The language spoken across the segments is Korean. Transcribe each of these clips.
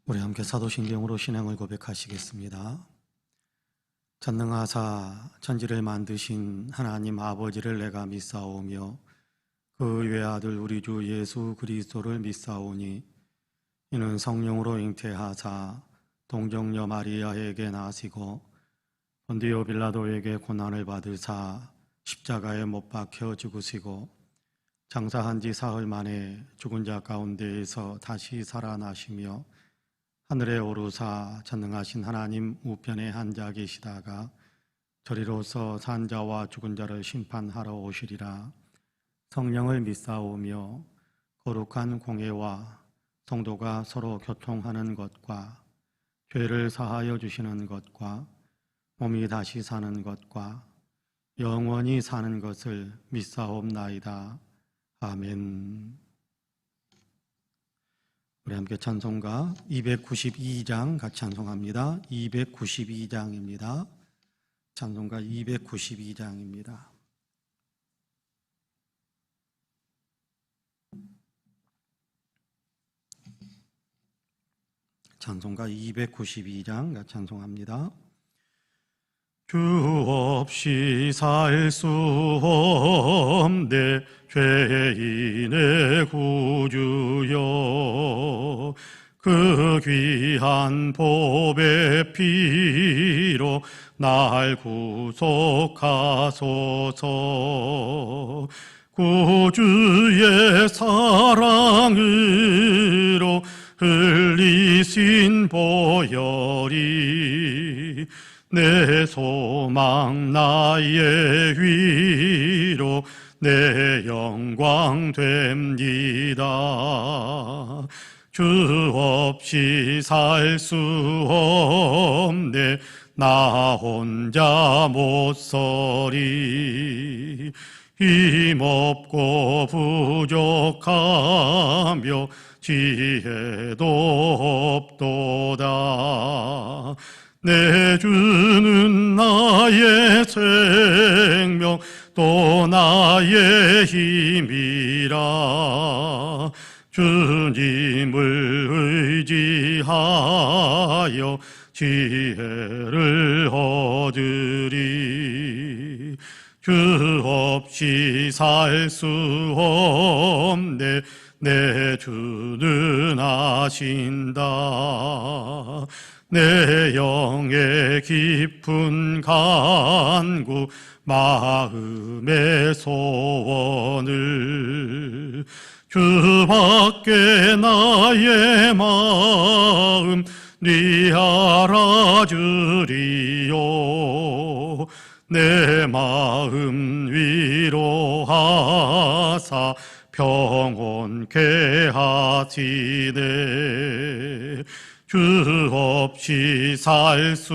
우리 함께 사도신경으로 신앙을 고백하시겠습니다. 전능하사 천지를 만드신 하나님 아버지를 내가 믿사오며 그 외아들 우리 주 예수 그리스도를 믿사오니 이는 성령으로 잉태하사 동정녀 마리아에게 나시고 본디오 빌라도에게 고난을 받으사 십자가에 못 박혀 죽으시고 장사한 지 사흘 만에 죽은 자 가운데에서 다시 살아나시며 하늘에 오르사 전능하신 하나님 우편에 앉아 계시다가 저리로서 산 자와 죽은 자를 심판하러 오시리라. 성령을 믿사오며 거룩한 공회와 성도가 서로 교통하는 것과 죄를 사하여 주시는 것과 몸이 다시 사는 것과 영원히 사는 것을 믿사옵나이다. 아멘. 우리 함께 찬송가 292장 같이 찬송합니다. 292장입니다. 찬송가 292장입니다. 찬송가 292장 같이 찬송합니다. 주 없이 살 수 없네 죄인의 구주여, 그 귀한 보배 피로 날 구속하소서. 구주의 사랑으로 흘리신 보혈이 내 소망 나의 위로 내 영광 됩니다. 주 없이 살 수 없네 나 혼자 못 서리. 힘없고 부족하며 지혜도 없도다. 내 주는 나의 생명 또 나의 힘이라. 주님을 의지하여 지혜를 얻으리. 주 없이 살 수 없네 내 주는 아신다. 내 영의 깊은 간구 마음의 소원을 주밖에 나의 마음 네 알아주리요. 내 마음 위로하사 평온케 하시네. 주 없이 살 수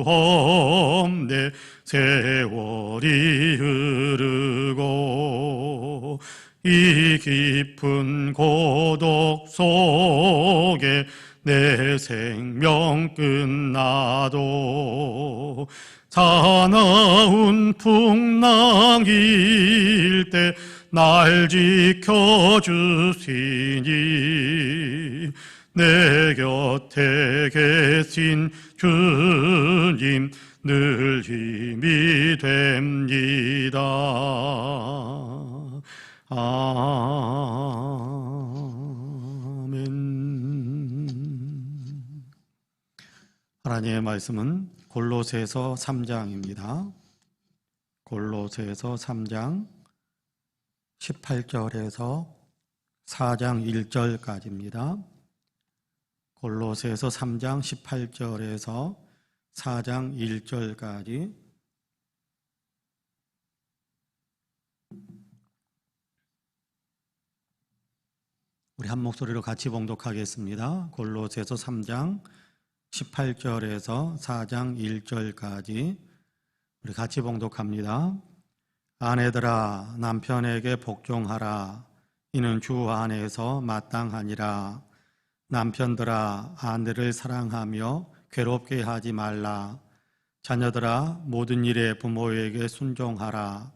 없네 세월이 흐르고 이 깊은 고독 속에 내 생명 끝나도 사나운 풍랑일 때 날 지켜주시니 내 곁에 계신 주님 늘 힘이 됩니다. 아멘. 하나님의 말씀은 골로새서 3장입니다. 골로새서 3장 18절에서 4장 1절까지입니다. 골로새서 3장 18절에서 4장 1절까지 우리 한 목소리로 같이 봉독하겠습니다. 골로새서 3장 18절에서 4장 1절까지 우리 같이 봉독합니다. 아내들아 남편에게 복종하라. 이는 주 안에서 마땅하니라. 남편들아 아내를 사랑하며 괴롭게 하지 말라. 자녀들아 모든 일에 부모에게 순종하라.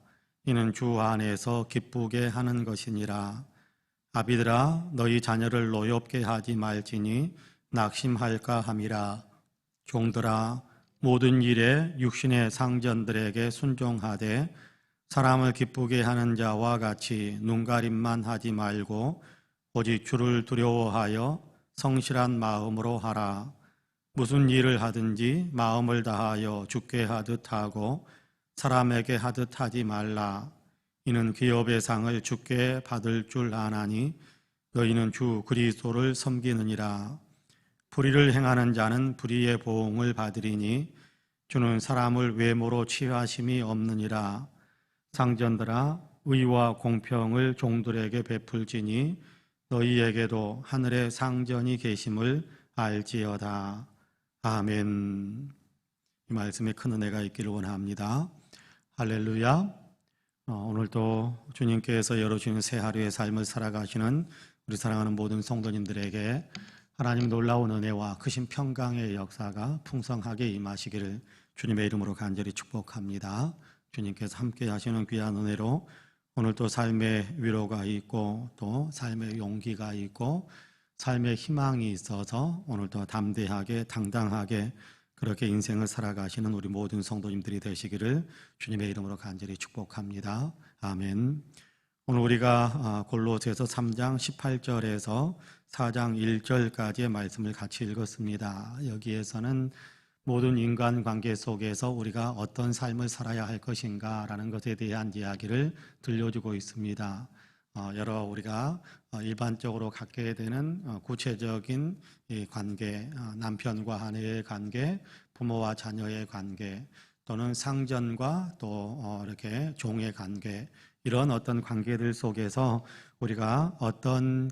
이는 주 안에서 기쁘게 하는 것이니라. 아비들아 너희 자녀를 노엽게 하지 말지니 낙심할까 함이라. 종들아, 모든 일에 육신의 상전들에게 순종하되 사람을 기쁘게 하는 자와 같이 눈가림만 하지 말고 오직 주를 두려워하여 성실한 마음으로 하라. 무슨 일을 하든지 마음을 다하여 주께 하듯 하고 사람에게 하듯 하지 말라. 이는 기업의 상을 주께 받을 줄 아나니 너희는 주 그리스도를 섬기느니라. 불의를 행하는 자는 불의의 보응을 받으리니 주는 사람을 외모로 취하심이 없느니라. 상전들아, 의와 공평을 종들에게 베풀지니 너희에게도 하늘에 상전이 계심을 알지어다. 아멘. 이 말씀에 큰 은혜가 있기를 원합니다. 할렐루야. 오늘도 주님께서 열어주는 새 하루의 삶을 살아가시는 우리 사랑하는 모든 성도님들에게 하나님 놀라운 은혜와 크신 평강의 역사가 풍성하게 임하시기를 주님의 이름으로 간절히 축복합니다. 주님께서 함께 하시는 귀한 은혜로 오늘도 삶의 위로가 있고 또 삶의 용기가 있고 삶의 희망이 있어서 오늘도 담대하게 당당하게 그렇게 인생을 살아가시는 우리 모든 성도님들이 되시기를 주님의 이름으로 간절히 축복합니다. 아멘. 오늘 우리가 골로새서 3장 18절에서 4장 1절까지의 말씀을 같이 읽었습니다. 여기에서는 모든 인간관계 속에서 우리가 어떤 삶을 살아야 할 것인가 라는 것에 대한 이야기를 들려주고 있습니다. 여러 우리가 일반적으로 갖게 되는 구체적인 관계, 남편과 아내의 관계, 부모와 자녀의 관계, 또는 상전과 또 이렇게 종의 관계, 이런 어떤 관계들 속에서 우리가 어떤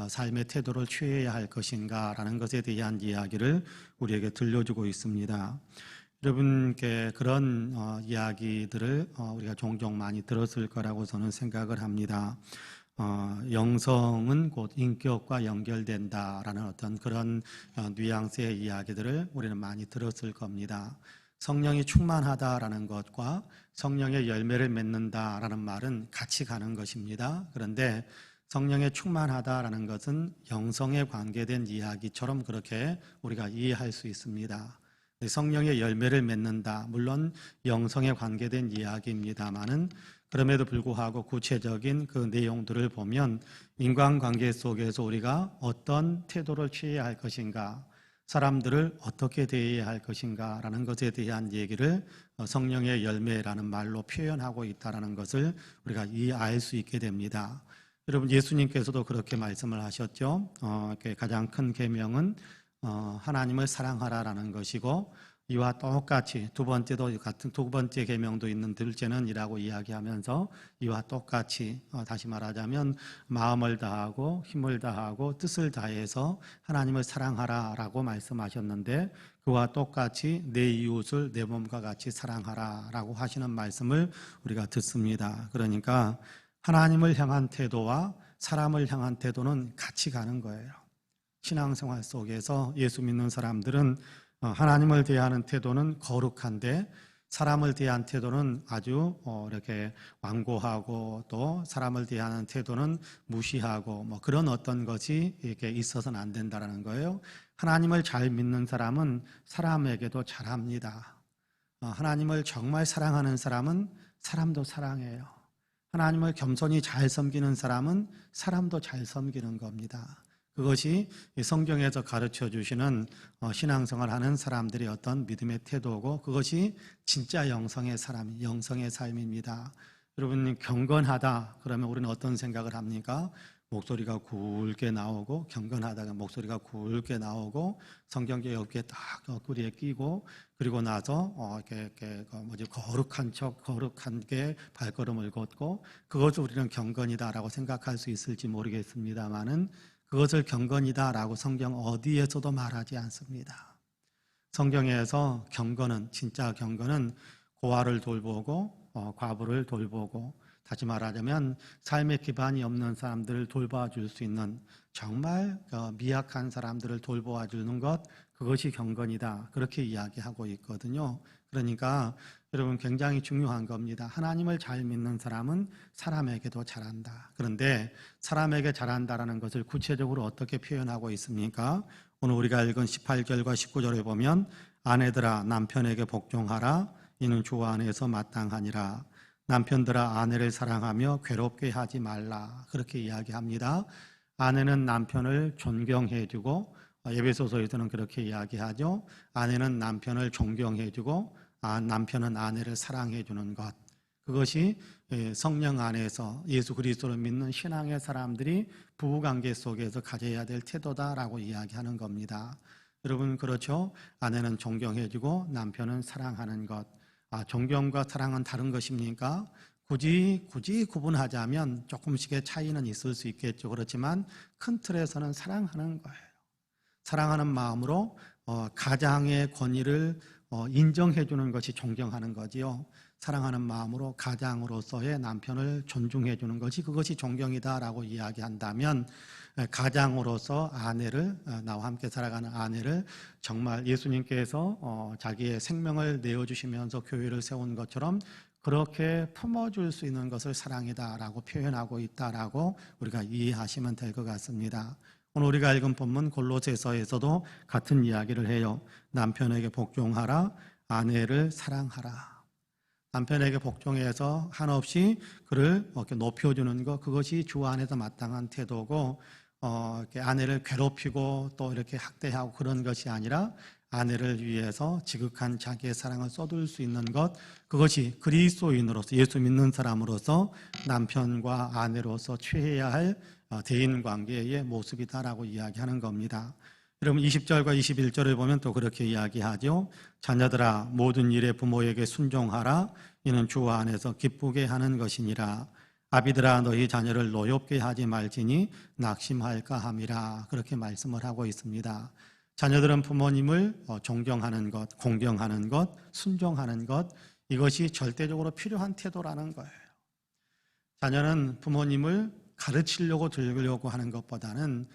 삶의 태도를 취해야 할 것인가라는 것에 대한 이야기를 우리에게 들려주고 있습니다. 여러분께 그런 이야기들을 우리가 종종 많이 들었을 거라고 저는 생각을 합니다. 영성은 곧 인격과 연결된다라는 어떤 그런 뉘앙스의 이야기들을 우리는 많이 들었을 겁니다. 성령이 충만하다라는 것과 성령의 열매를 맺는다라는 말은 같이 가는 것입니다. 그런데 성령에 충만하다라는 것은 영성에 관계된 이야기처럼 그렇게 우리가 이해할 수 있습니다. 성령의 열매를 맺는다, 물론 영성에 관계된 이야기입니다만은 그럼에도 불구하고 구체적인 그 내용들을 보면 인간관계 속에서 우리가 어떤 태도를 취해야 할 것인가, 사람들을 어떻게 대해야 할 것인가 라는 것에 대한 얘기를 성령의 열매라는 말로 표현하고 있다는 것을 우리가 알 수 있게 됩니다. 여러분, 예수님께서도 그렇게 말씀을 하셨죠. 가장 큰 계명은 하나님을 사랑하라라는 것이고, 이와 똑같이 두 번째 계명도 있는 둘째는이라고 이야기하면서 이와 똑같이 다시 말하자면 마음을 다하고 힘을 다하고 뜻을 다해서 하나님을 사랑하라라고 말씀하셨는데, 그와 똑같이 내 이웃을 내 몸과 같이 사랑하라라고 하시는 말씀을 우리가 듣습니다. 그러니까 하나님을 향한 태도와 사람을 향한 태도는 같이 가는 거예요. 신앙생활 속에서 예수 믿는 사람들은 하나님을 대하는 태도는 거룩한데 사람을 대한 태도는 아주 이렇게 완고하고 또 사람을 대하는 태도는 무시하고 그런 어떤 것이 이렇게 있어서는 안 된다는 거예요. 하나님을 잘 믿는 사람은 사람에게도 잘합니다. 하나님을 정말 사랑하는 사람은 사람도 사랑해요. 하나님을 겸손히 잘 섬기는 사람은 사람도 잘 섬기는 겁니다. 그것이 성경에서 가르쳐 주시는 신앙생활 하는 사람들의 어떤 믿음의 태도고, 그것이 진짜 영성의 삶입니다. 여러분, 경건하다 그러면 우리는 어떤 생각을 합니까? 목소리가 굵게 나오고, 경건하다가 목소리가 굵게 나오고, 성경적 어깨에 딱 옆구리에 끼고, 그리고 나서 거룩한 게 발걸음을 걷고, 그것을 우리는 경건이다라고 생각할 수 있을지 모르겠습니다만은 그것을 경건이다라고 성경 어디에서도 말하지 않습니다. 성경에서 진짜 경건은 고아를 돌보고 과부를 돌보고, 다시 말하자면 삶의 기반이 없는 사람들을 돌봐줄 수 있는, 정말 미약한 사람들을 돌보아주는 것, 그것이 경건이다, 그렇게 이야기하고 있거든요. 그러니까 여러분, 굉장히 중요한 겁니다. 하나님을 잘 믿는 사람은 사람에게도 잘한다. 그런데 사람에게 잘한다라는 것을 구체적으로 어떻게 표현하고 있습니까? 오늘 우리가 읽은 18절과 19절에 보면 아내들아 남편에게 복종하라 이는 주 안에서 마땅하니라. 남편들아 아내를 사랑하며 괴롭게 하지 말라. 그렇게 이야기합니다. 아내는 남편을 존경해주고 에베소서에서는 그렇게 이야기하죠. 아내는 남편을 존경해주고 남편은 아내를 사랑해주는 것. 그것이 성령 안에서 예수 그리스도를 믿는 신앙의 사람들이 부부관계 속에서 가져야 될 태도다라고 이야기하는 겁니다. 여러분 그렇죠? 아내는 존경해주고 남편은 사랑하는 것. 존경과 사랑은 다른 것입니까? 굳이 구분하자면 조금씩의 차이는 있을 수 있겠죠. 그렇지만 큰 틀에서는 사랑하는 거예요. 사랑하는 마음으로 가장의 권위를 인정해 주는 것이 존경하는 거지요. 사랑하는 마음으로 가장으로서의 남편을 존중해 주는 것이 그것이 존경이다라고 이야기한다면 가장으로서 아내를 나와 함께 살아가는 아내를 정말 예수님께서 자기의 생명을 내어주시면서 교회를 세운 것처럼 그렇게 품어줄 수 있는 것을 사랑이다라고 표현하고 있다라고 우리가 이해하시면 될 것 같습니다. 오늘 우리가 읽은 본문 골로새서에서도 같은 이야기를 해요. 남편에게 복종하라, 아내를 사랑하라. 남편에게 복종해서 한없이 그를 이렇게 높여주는 것, 그것이 주 안에서 마땅한 태도고, 이렇게 아내를 괴롭히고 또 이렇게 학대하고 그런 것이 아니라 아내를 위해서 지극한 자기의 사랑을 쏟을 수 있는 것, 그것이 그리스도인으로서 예수 믿는 사람으로서 남편과 아내로서 취해야 할 대인관계의 모습이다라고 이야기하는 겁니다. 여러분 20절과 21절을 보면 또 그렇게 이야기하죠. 자녀들아 모든 일에 부모에게 순종하라 이는 주 안에서 기쁘게 하는 것이니라. 아비들아 너희 자녀를 노엽게 하지 말지니 낙심할까 함이라. 그렇게 말씀을 하고 있습니다. 자녀들은 부모님을 존경하는 것, 공경하는 것, 순종하는 것, 이것이 절대적으로 필요한 태도라는 거예요. 자녀는 부모님을 가르치려고 들으려고 하는 것보다는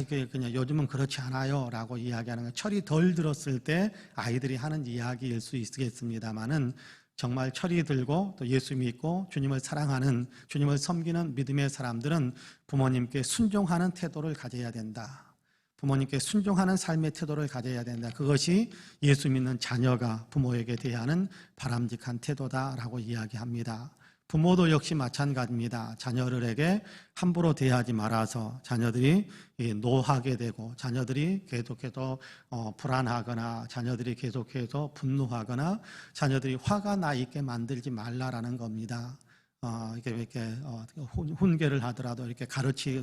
이게 그냥 요즘은 그렇지 않아요 라고 이야기하는 것, 철이 덜 들었을 때 아이들이 하는 이야기일 수 있겠습니다만은 정말 철이 들고 또 예수 믿고 주님을 사랑하는, 주님을 섬기는 믿음의 사람들은 부모님께 순종하는 태도를 가져야 된다. 부모님께 순종하는 삶의 태도를 가져야 된다. 그것이 예수 믿는 자녀가 부모에게 대하는 바람직한 태도다라고 이야기합니다. 부모도 역시 마찬가지입니다. 자녀들에게 함부로 대하지 말아서 자녀들이 노하게 되고 자녀들이 계속해서 불안하거나 자녀들이 계속해서 분노하거나 자녀들이 화가 나 있게 만들지 말라라는 겁니다. 이렇게 훈계를 하더라도 이렇게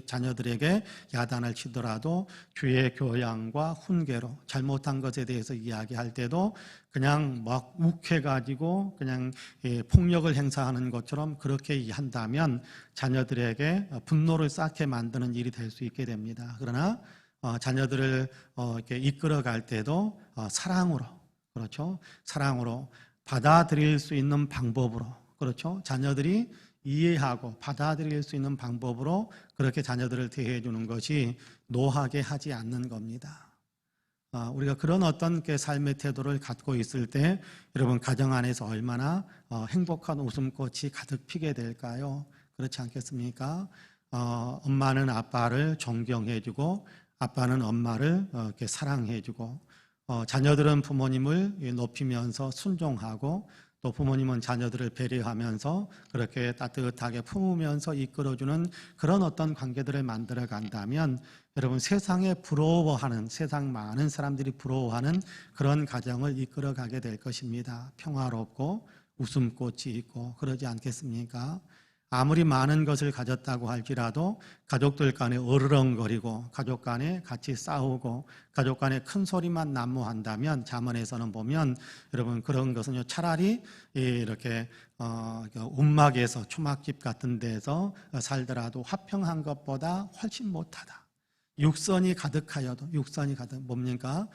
자녀들에게 야단을 치더라도 주의 교양과 훈계로 잘못한 것에 대해서 이야기할 때도 그냥 막 욱해가지고 그냥 폭력을 행사하는 것처럼 그렇게 한다면 자녀들에게 분노를 쌓게 만드는 일이 될 수 있게 됩니다. 그러나 자녀들을 이렇게 이끌어갈 때도 사랑으로, 그렇죠? 사랑으로 받아들일 수 있는 방법으로, 그렇죠? 자녀들이 이해하고 받아들일 수 있는 방법으로 그렇게 자녀들을 대해 주는 것이 노하게 하지 않는 겁니다. 우리가 그런 어떤 삶의 태도를 갖고 있을 때 여러분 가정 안에서 얼마나 행복한 웃음꽃이 가득 피게 될까요? 그렇지 않겠습니까? 엄마는 아빠를 존경해주고 아빠는 엄마를 이렇게 사랑해주고 자녀들은 부모님을 높이면서 순종하고 또 부모님은 자녀들을 배려하면서 그렇게 따뜻하게 품으면서 이끌어주는 그런 어떤 관계들을 만들어 간다면 여러분 세상에 부러워하는, 세상 많은 사람들이 부러워하는 그런 가정을 이끌어 가게 될 것입니다. 평화롭고 웃음꽃이 있고 그러지 않겠습니까? 아무리 많은 것을 가졌다고 할지라도 가족들 간에 어르렁거리고 가족 간에 같이 싸우고 가족 간에 큰 소리만 난무한다면 잠언에서는 보면 여러분 그런 것은요 차라리 이렇게 움막에서 초막집 같은 데서 살더라도 화평한 것보다 훨씬 못하다. 육선이 가득하여도 뭡니까?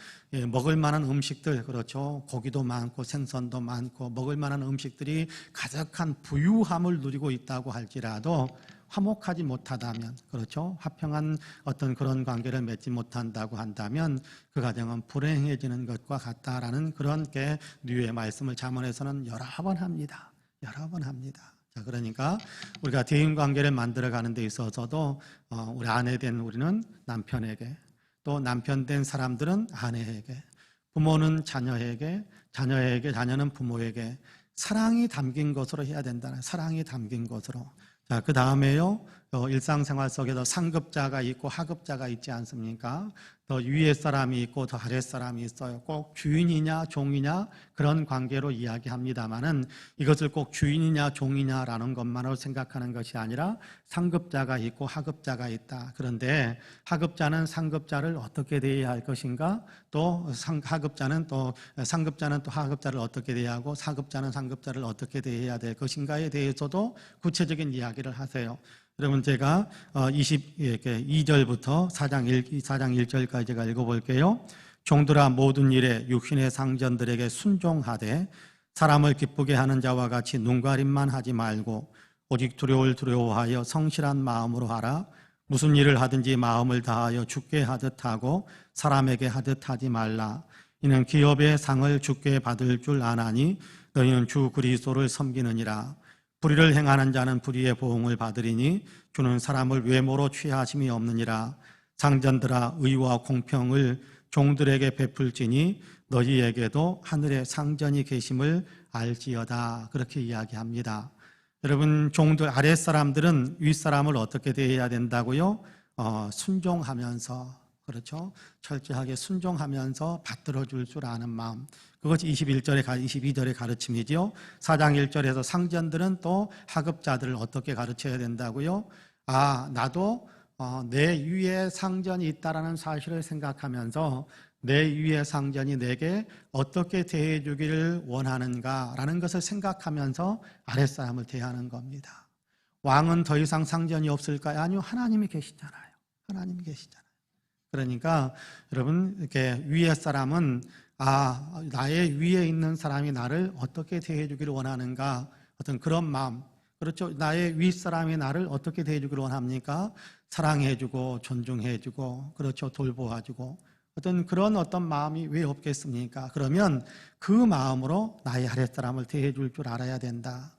먹을 만한 음식들, 그렇죠? 고기도 많고 생선도 많고 먹을 만한 음식들이 가득한 부유함을 누리고 있다고 할지라도 화목하지 못하다면, 그렇죠? 화평한 어떤 그런 관계를 맺지 못한다고 한다면 그 가정은 불행해지는 것과 같다라는 그런 류의 말씀을 잠언에서는 여러 번 합니다. 자, 그러니까 우리가 대인 관계를 만들어 가는 데 있어서도 우리 아내 된 우리는 남편에게 또 남편 된 사람들은 아내에게, 부모는 자녀에게, 자녀는 부모에게 사랑이 담긴 것으로 해야 된다는, 사랑이 담긴 것으로. 자, 그 다음에요, 일상생활 속에서 상급자가 있고 하급자가 있지 않습니까? 더 위에 사람이 있고 더 아래 사람이 있어요. 꼭 주인이냐 종이냐 그런 관계로 이야기합니다만은 이것을 꼭 주인이냐 종이냐라는 것만으로 생각하는 것이 아니라 상급자가 있고 하급자가 있다. 그런데 하급자는 상급자를 어떻게 대해야 할 것인가? 또 상급자는 또 하급자를 어떻게 대해야 하고 사급자는 상급자를 어떻게 대해야 될 것인가에 대해서도 구체적인 이야기를 하세요. 여러분 제가 22절부터 4장 1절까지 제가 읽어볼게요. 종들아 모든 일에 육신의 상전들에게 순종하되 사람을 기쁘게 하는 자와 같이 눈가림만 하지 말고 오직 두려워하여 성실한 마음으로 하라. 무슨 일을 하든지 마음을 다하여 주께 하듯 하고 사람에게 하듯 하지 말라. 이는 기업의 상을 주께 받을 줄 아나니 너희는 주 그리스도를 섬기느니라. 불의를 행하는 자는 불의의 보응을 받으리니 주는 사람을 외모로 취하심이 없느니라. 상전들아 의와 공평을 종들에게 베풀지니 너희에게도 하늘에 상전이 계심을 알지어다. 그렇게 이야기합니다. 여러분 종들 아랫사람들은 윗사람을 어떻게 대해야 된다고요? 순종하면서, 그렇죠? 철저하게 순종하면서 받들어 줄 줄 아는 마음. 그것이 22절의 가르침이지요. 4장 1절에서 상전들은 또 하급자들을 어떻게 가르쳐야 된다고요? 나도 내 위에 상전이 있다라는 사실을 생각하면서 내 위에 상전이 내게 어떻게 대해 주기를 원하는가라는 것을 생각하면서 아랫사람을 대하는 겁니다. 왕은 더 이상 상전이 없을까요? 아니요, 하나님이 계시잖아요. 하나님이 계시잖아요. 그러니까 여러분 이렇게 위에 사람은 나의 위에 있는 사람이 나를 어떻게 대해 주기를 원하는가, 어떤 그런 마음. 그렇죠. 나의 윗사람이 나를 어떻게 대해 주기를 원합니까? 사랑해 주고 존중해 주고, 그렇죠. 돌보아 주고. 어떤 마음이 왜 없겠습니까? 그러면 그 마음으로 나의 아랫사람을 대해 줄 줄 알아야 된다.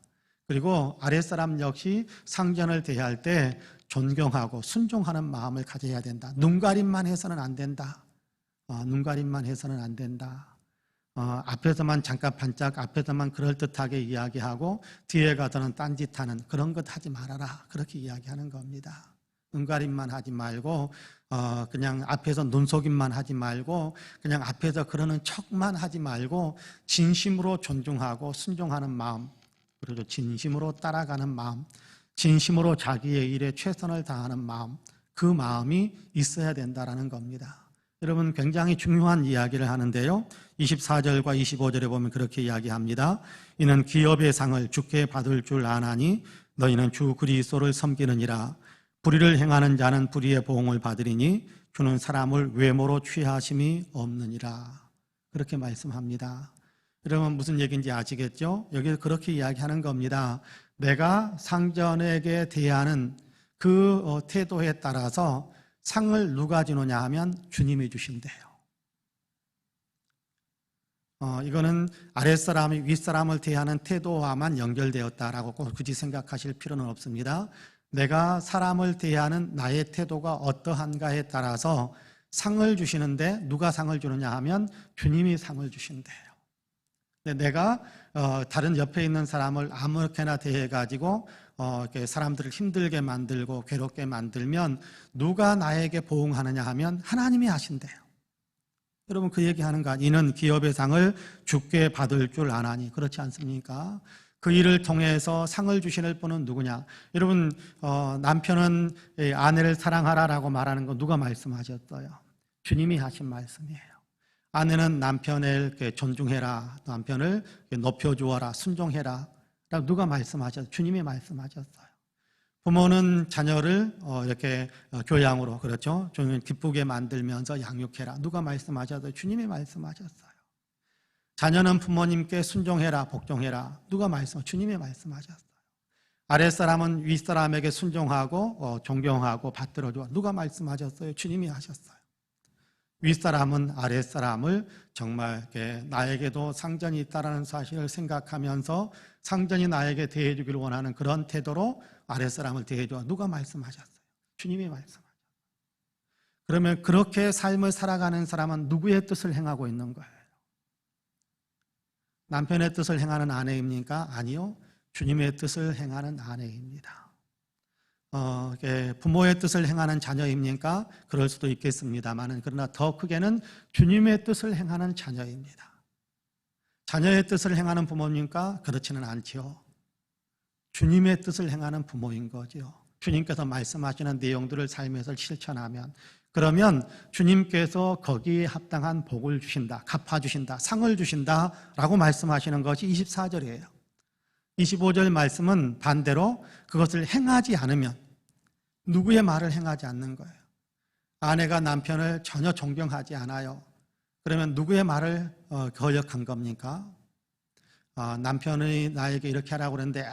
그리고 아랫사람 역시 상전을 대할 때 존경하고 순종하는 마음을 가져야 된다. 눈가림만 해서는 안 된다. 눈가림만 해서는 안 된다. 앞에서만 잠깐 반짝, 앞에서만 그럴듯하게 이야기하고 뒤에 가서는 딴짓하는 그런 것 하지 말아라. 그렇게 이야기하는 겁니다. 눈가림만 하지 말고 그냥 앞에서 눈속임만 하지 말고 그냥 앞에서 그러는 척만 하지 말고 진심으로 존중하고 순종하는 마음, 그리고 진심으로 따라가는 마음, 진심으로 자기의 일에 최선을 다하는 마음, 그 마음이 있어야 된다는 겁니다. 여러분 굉장히 중요한 이야기를 하는데요. 24절과 25절에 보면 그렇게 이야기합니다. 이는 기업의 상을 주께 받을 줄 아나니 너희는 주 그리스도를 섬기느니라. 불의를 행하는 자는 불의의 보응을 받으리니 주는 사람을 외모로 취하심이 없느니라. 그렇게 말씀합니다. 여러분 무슨 얘기인지 아시겠죠? 여기서 그렇게 이야기하는 겁니다. 내가 상전에게 대하는 그 태도에 따라서 상을 누가 주느냐 하면 주님이 주신대요. 이거는 아랫사람이 윗사람을 대하는 태도와만 연결되었다라고 꼭 굳이 생각하실 필요는 없습니다. 내가 사람을 대하는 나의 태도가 어떠한가에 따라서 상을 주시는데 누가 상을 주느냐 하면 주님이 상을 주신대요. 내가 다른 옆에 있는 사람을 아무렇게나 대해가지고 사람들을 힘들게 만들고 괴롭게 만들면 누가 나에게 보응하느냐 하면 하나님이 하신대요. 여러분 그 얘기하는 거 이는 기업의 상을 주께 받을 줄 아나니, 그렇지 않습니까? 그 일을 통해서 상을 주시는 분은 누구냐? 여러분 남편은 아내를 사랑하라라고 말하는 거 누가 말씀하셨어요? 주님이 하신 말씀이에요. 아내는 남편을 존중해라, 남편을 높여주어라, 순종해라. 누가 말씀하셨어요? 주님이 말씀하셨어요. 부모는 자녀를 이렇게 교양으로, 그렇죠? 좀 기쁘게 만들면서 양육해라. 누가 말씀하셨어요? 주님이 말씀하셨어요. 자녀는 부모님께 순종해라, 복종해라. 누가 말씀하셨어요? 주님이 말씀하셨어요. 아랫사람은 윗사람에게 순종하고 존경하고 받들어줘. 누가 말씀하셨어요? 주님이 하셨어요. 윗사람은 아랫사람을 정말 나에게도 상전이 있다는 사실을 생각하면서 상전이 나에게 대해주기를 원하는 그런 태도로 아랫사람을 대해줘. 누가 말씀하셨어요? 주님이 말씀하셨어요. 그러면 그렇게 삶을 살아가는 사람은 누구의 뜻을 행하고 있는 거예요? 남편의 뜻을 행하는 아내입니까? 아니요. 주님의 뜻을 행하는 아내입니다. 부모의 뜻을 행하는 자녀입니까? 그럴 수도 있겠습니다만, 그러나 더 크게는 주님의 뜻을 행하는 자녀입니다. 자녀의 뜻을 행하는 부모입니까? 그렇지는 않지요. 주님의 뜻을 행하는 부모인 거죠. 주님께서 말씀하시는 내용들을 삶에서 실천하면, 그러면 주님께서 거기에 합당한 복을 주신다, 갚아주신다, 상을 주신다 라고 말씀하시는 것이 24절이에요. 25절 말씀은 반대로 그것을 행하지 않으면, 누구의 말을 행하지 않는 거예요. 아내가 남편을 전혀 존경하지 않아요. 그러면 누구의 말을 거역한 겁니까? 남편이 나에게 이렇게 하라고 그러는데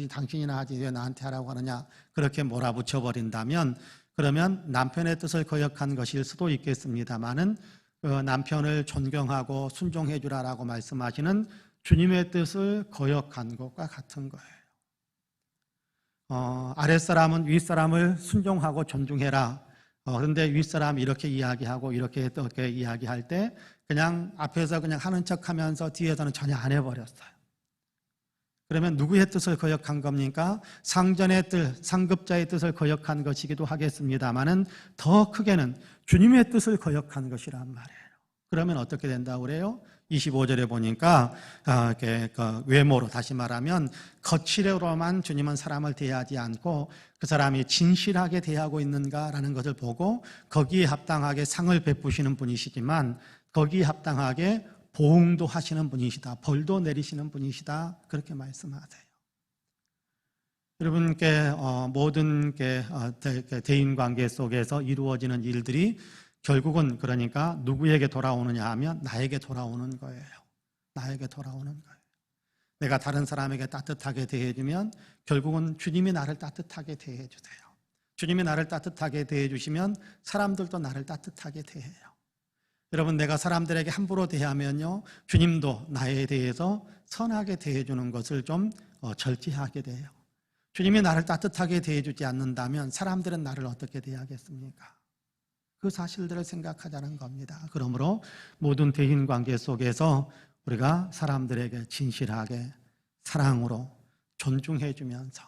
당신이나 하지 왜 나한테 하라고 하느냐, 그렇게 몰아붙여 버린다면, 그러면 남편의 뜻을 거역한 것일 수도 있겠습니다만은 남편을 존경하고 순종해 주라라고 말씀하시는 주님의 뜻을 거역한 것과 같은 거예요. 아랫사람은 윗사람을 순종하고 존중해라. 그런데 윗사람이 이렇게 이야기하고 이렇게 이야기할 때 그냥 앞에서 그냥 하는 척 하면서 뒤에서는 전혀 안 해버렸어요. 그러면 누구의 뜻을 거역한 겁니까? 상전의 뜻, 상급자의 뜻을 거역한 것이기도 하겠습니다만은 더 크게는 주님의 뜻을 거역한 것이란 말이에요. 그러면 어떻게 된다고 그래요? 25절에 보니까 외모로, 다시 말하면 거칠어로만 주님은 사람을 대하지 않고 그 사람이 진실하게 대하고 있는가라는 것을 보고 거기에 합당하게 상을 베푸시는 분이시지만 거기에 합당하게 보응도 하시는 분이시다, 벌도 내리시는 분이시다, 그렇게 말씀하세요. 여러분께 모든 대인관계 속에서 이루어지는 일들이 결국은 그러니까 누구에게 돌아오느냐 하면 나에게 돌아오는 거예요. 나에게 돌아오는 거예요. 내가 다른 사람에게 따뜻하게 대해주면 결국은 주님이 나를 따뜻하게 대해주세요. 주님이 나를 따뜻하게 대해주시면 사람들도 나를 따뜻하게 대해요. 여러분, 내가 사람들에게 함부로 대하면요, 주님도 나에 대해서 선하게 대해주는 것을 좀 절제하게 돼요. 주님이 나를 따뜻하게 대해주지 않는다면 사람들은 나를 어떻게 대하겠습니까? 그 사실들을 생각하자는 겁니다. 그러므로 모든 대인관계 속에서 우리가 사람들에게 진실하게 사랑으로 존중해주면서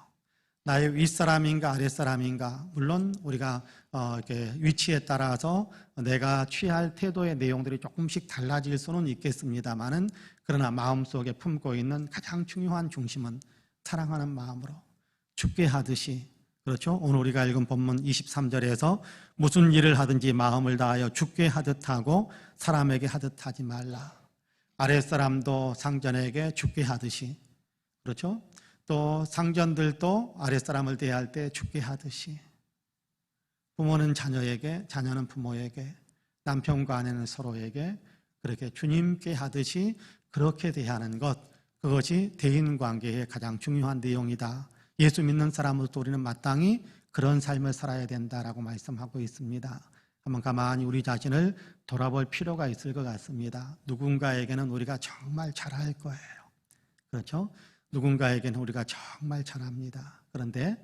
나의 윗사람인가 아랫사람인가, 물론 우리가 이렇게 위치에 따라서 내가 취할 태도의 내용들이 조금씩 달라질 수는 있겠습니다만은, 그러나 마음속에 품고 있는 가장 중요한 중심은 사랑하는 마음으로 죽게 하듯이, 그렇죠? 오늘 우리가 읽은 본문 23절에서 무슨 일을 하든지 마음을 다하여 죽게 하듯 하고 사람에게 하듯 하지 말라. 아랫사람도 상전에게 죽게 하듯이, 그렇죠? 또 상전들도 아랫사람을 대할 때 죽게 하듯이, 부모는 자녀에게, 자녀는 부모에게, 남편과 아내는 서로에게 그렇게 주님께 하듯이 그렇게 대하는 것, 그것이 대인관계의 가장 중요한 내용이다. 예수 믿는 사람으로서 우리는 마땅히 그런 삶을 살아야 된다라고 말씀하고 있습니다. 한번 가만히 우리 자신을 돌아볼 필요가 있을 것 같습니다. 누군가에게는 우리가 정말 잘할 거예요. 그렇죠? 누군가에게는 우리가 정말 잘합니다. 그런데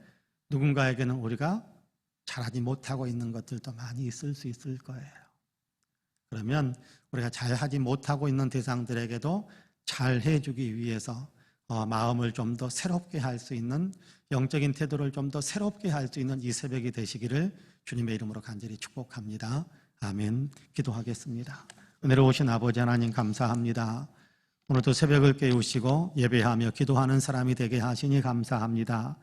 누군가에게는 우리가 잘하지 못하고 있는 것들도 많이 있을 수 있을 거예요. 그러면 우리가 잘하지 못하고 있는 대상들에게도 잘해주기 위해서 마음을 좀 더 새롭게 할 수 있는, 영적인 태도를 좀 더 새롭게 할 수 있는 이 새벽이 되시기를 주님의 이름으로 간절히 축복합니다. 아멘. 기도하겠습니다. 은혜로우신 아버지 하나님, 감사합니다. 오늘도 새벽을 깨우시고 예배하며 기도하는 사람이 되게 하시니 감사합니다.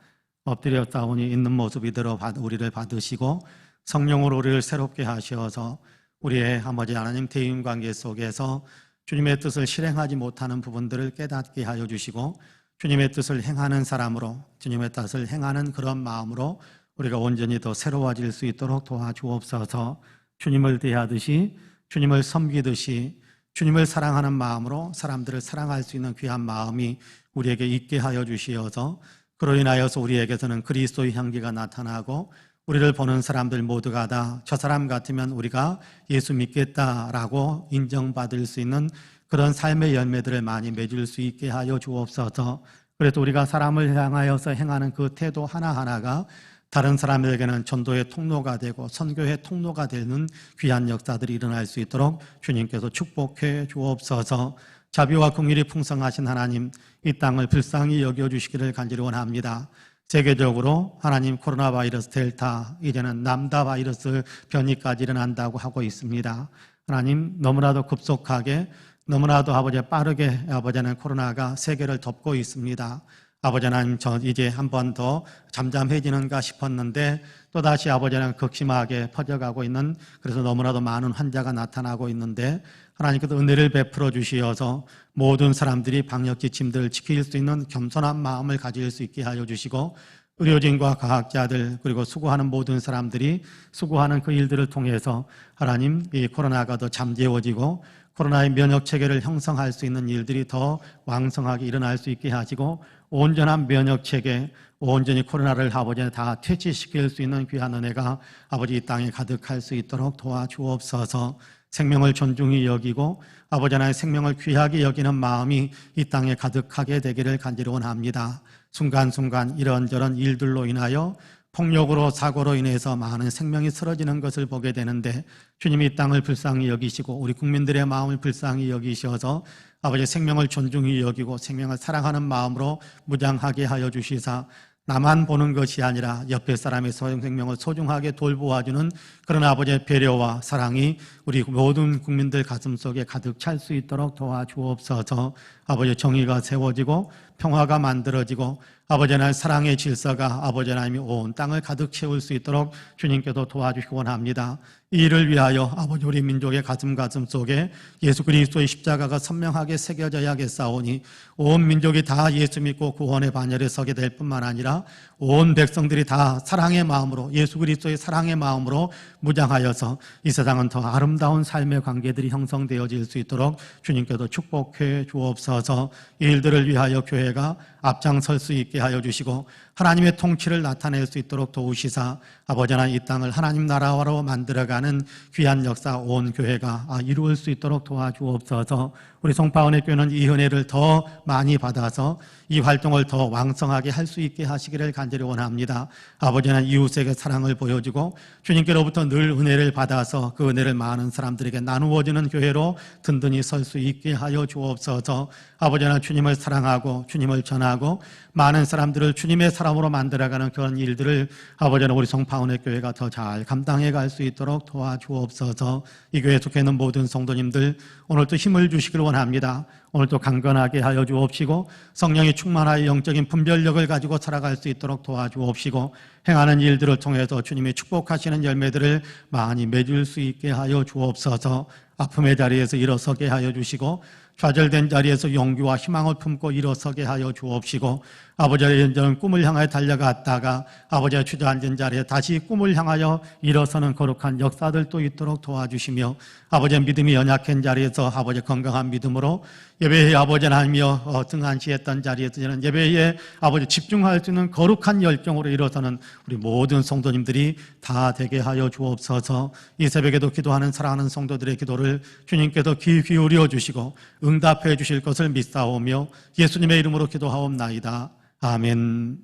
엎드려 싸우니 있는 모습 이대로 우리를 받으시고 성령으로 우리를 새롭게 하셔서 우리의 아버지 하나님 대인관계 속에서 주님의 뜻을 실행하지 못하는 부분들을 깨닫게 하여 주시고 주님의 뜻을 행하는 사람으로, 주님의 뜻을 행하는 그런 마음으로 우리가 온전히 더 새로워질 수 있도록 도와주옵소서. 주님을 대하듯이, 주님을 섬기듯이, 주님을 사랑하는 마음으로 사람들을 사랑할 수 있는 귀한 마음이 우리에게 있게 하여 주시어서 그로 인하여서 우리에게서는 그리스도의 향기가 나타나고 우리를 보는 사람들 모두가 다 저 사람 같으면 우리가 예수 믿겠다라고 인정받을 수 있는 그런 삶의 열매들을 많이 맺을 수 있게 하여 주옵소서. 그래서 우리가 사람을 향하여서 행하는 그 태도 하나하나가 다른 사람에게는 전도의 통로가 되고 선교의 통로가 되는 귀한 역사들이 일어날 수 있도록 주님께서 축복해 주옵소서. 자비와 긍휼이 풍성하신 하나님, 이 땅을 불쌍히 여겨주시기를 간절히 원합니다. 세계적으로 하나님 코로나 바이러스 델타, 이제는 람다 바이러스 변이까지 일어난다고 하고 있습니다. 하나님, 너무나도 급속하게, 너무나도 아버지 빠르게 아버지는 코로나가 세계를 덮고 있습니다. 아버지 하나님, 저 이제 한 번 더 잠잠해지는가 싶었는데 또다시 아버지는 극심하게 퍼져가고 있는, 그래서 너무나도 많은 환자가 나타나고 있는데 하나님께서 은혜를 베풀어 주시어서 모든 사람들이 방역 지침들을 지킬 수 있는 겸손한 마음을 가질 수 있게 하여 주시고, 의료진과 과학자들 그리고 수고하는 모든 사람들이 수고하는 그 일들을 통해서 하나님, 이 코로나가 더 잠재워지고 코로나의 면역 체계를 형성할 수 있는 일들이 더 왕성하게 일어날 수 있게 하시고, 온전한 면역 체계, 온전히 코로나를 아버지 다 퇴치시킬 수 있는 귀한 은혜가 아버지 이 땅에 가득할 수 있도록 도와주옵소서. 생명을 존중히 여기고 아버지 하나님의 생명을 귀하게 여기는 마음이 이 땅에 가득하게 되기를 간절히 원합니다. 순간순간 이런저런 일들로 인하여 폭력으로 사고로 인해서 많은 생명이 쓰러지는 것을 보게 되는데, 주님이 이 땅을 불쌍히 여기시고 우리 국민들의 마음을 불쌍히 여기셔서 아버지 생명을 존중히 여기고 생명을 사랑하는 마음으로 무장하게 하여 주시사, 나만 보는 것이 아니라 옆에 사람의 생명을 소중하게 돌보아주는 그런 아버지의 배려와 사랑이 우리 모든 국민들 가슴속에 가득 찰 수 있도록 도와주옵소서. 아버지, 정의가 세워지고 평화가 만들어지고 아버지 하나님의 사랑의 질서가 아버지 하나님이 온 땅을 가득 채울 수 있도록 주님께서 도와주시기 원합니다. 이 일을 위하여 아버지 우리 민족의 가슴 속에 예수 그리스도의 십자가가 선명하게 새겨져야겠사오니, 온 민족이 다 예수 믿고 구원의 반열에 서게 될 뿐만 아니라 온 백성들이 다 사랑의 마음으로, 예수 그리스도의 사랑의 마음으로 무장하여서 이 세상은 더 아름다운 삶의 관계들이 형성되어질 수 있도록 주님께서 축복해 주옵소서. 이 일들을 위하여 교회가 앞장설 수 있게 하여 주시고 하나님의 통치를 나타낼 수 있도록 도우시사, 아버지 하나님, 이 땅을 하나님 나라로 만들어가는 귀한 역사 온 교회가 이루을 수 있도록 도와주옵소서. 우리 송파원의 교회는 이 은혜를 더 많이 받아서 이 활동을 더 왕성하게 할 수 있게 하시기를 간절히 원합니다. 아버지 하나님, 이웃에게 사랑을 보여주고 주님께로부터 늘 은혜를 받아서 그 은혜를 많은 사람들에게 나누어지는 교회로 든든히 설 수 있게 하여 주옵소서. 아버지 하나님, 주님을 사랑하고 주님을 전하고 많은 사람들을 주님의 사람으로 만들어가는 그런 일들을 아버지 하나님, 우리 송파원의 교회가 더 잘 감당해 갈 수 있도록 도와주옵소서. 이 교회에 속해 있는 모든 성도님들 오늘도 힘을 주시기를 원합니다. 오늘도 강건하게 하여 주옵시고 성령이 충만하여 영적인 분별력을 가지고 살아갈 수 있도록 도와주옵시고, 행하는 일들을 통해서 주님이 축복하시는 열매들을 많이 맺을 수 있게 하여 주옵소서. 아픔의 자리에서 일어서게 하여 주시고 좌절된 자리에서 용기와 희망을 품고 일어서게 하여 주옵시고, 아버지의 연전 꿈을 향하여 달려갔다가 아버지의 주저앉은 자리에 다시 꿈을 향하여 일어서는 거룩한 역사들도 있도록 도와주시며, 아버지의 믿음이 연약한 자리에서 아버지 건강한 믿음으로 예배에 아버지 하나님이여 등한시했던 자리에서 저는 예배에 아버지 집중할 수 있는 거룩한 열정으로 일어서는 우리 모든 성도님들이 다 되게 하여 주옵소서. 이 새벽에도 기도하는 사랑하는 성도들의 기도를 주님께서 귀 기울여 주시고 응답해 주실 것을 믿사오며 예수님의 이름으로 기도하옵나이다. 아멘.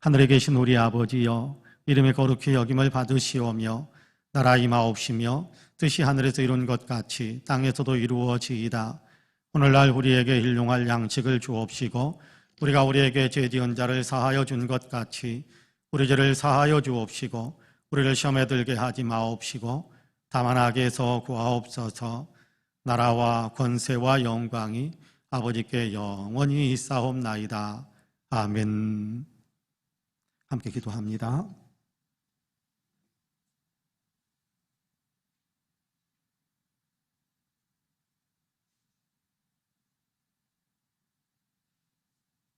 하늘에 계신 우리 아버지여, 이름이 거룩히 여김을 받으시오며 나라 임하옵시며 뜻이 하늘에서 이룬 것 같이 땅에서도 이루어지이다. 오늘날 우리에게 일용할 양식을 주옵시고 우리가 우리에게 죄지은 자를 사하여 준 것 같이 우리 죄를 사하여 주옵시고 우리를 시험에 들게 하지 마옵시고 다만 악에서 구하옵소서. 나라와 권세와 영광이 아버지께 영원히 있사옵나이다. 아멘. 함께 기도합니다.